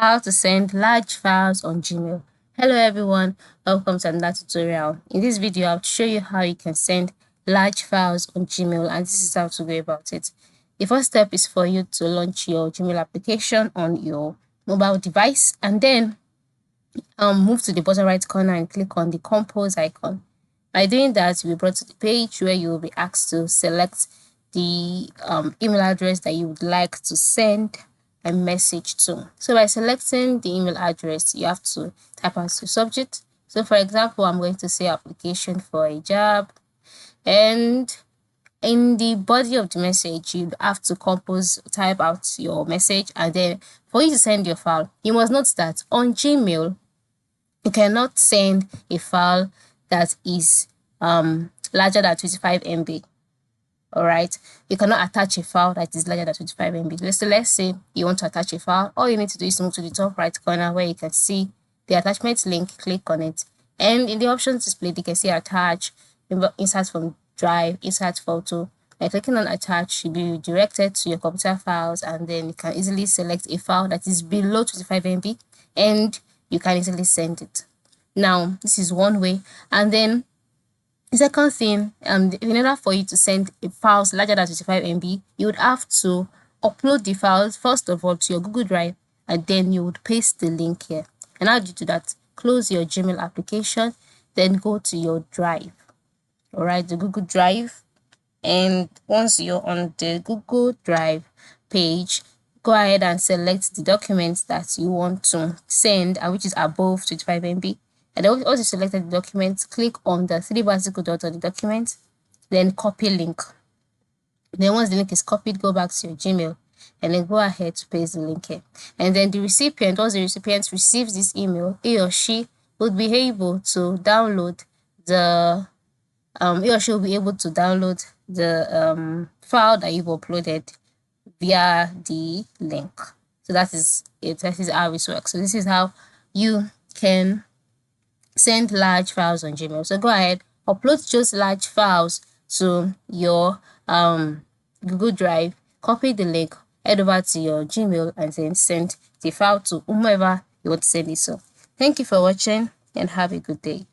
how to send large files on Gmail. Hello everyone, welcome to another tutorial. In this video, I'll show you how you can send large files on Gmail, and this is how to go about it. The first step is for you to launch your Gmail application on your mobile device, and then move to the bottom right corner and click on the compose icon. By doing that, you'll be brought to the page where you will be asked to select the email address that you would like to send a message to. So by selecting the email address, you have to type as your subject. So for example, I'm going to say application for a job, and in the body of the message, you have to type out your message, and then for you to send your file, you must note that on Gmail, you cannot send a file that is larger than 25 MB. All right, you cannot attach a file that is larger than 25 MB. So let's say you want to attach a file. All you need to do is move to the top right corner where you can see the attachment link. Click on it, and in the options displayed, you can see attach, insert from drive, insert photo. By clicking on attach, you'll be redirected to your computer files, and then you can easily select a file that is below 25 MB, and you can easily send it. Now, this is one way. And then the second thing, in order for you to send a files larger than 25 MB, you would have to upload the files first of all to your Google Drive, and then you would paste the link here. And how do you do that? Close your Gmail application, then go to your drive. All right, the Google Drive. And once you're on the Google Drive page, go ahead and select the documents that you want to send, and which is above 25 MB. And then once you selected the document, click on the three vertical dots on the document, then copy link. Then once the link is copied, go back to your Gmail, and then go ahead to paste the link here. And then the recipient, once the recipient receives this email, he or she would be able to download the file that you've uploaded via the link. So that is it. That is how it works. So this is how you can send large files on Gmail. So go ahead, upload just large files to your Google Drive, copy the link, head over to your Gmail, and then send the file to whomever you want to send it to. Thank you for watching, and have a good day.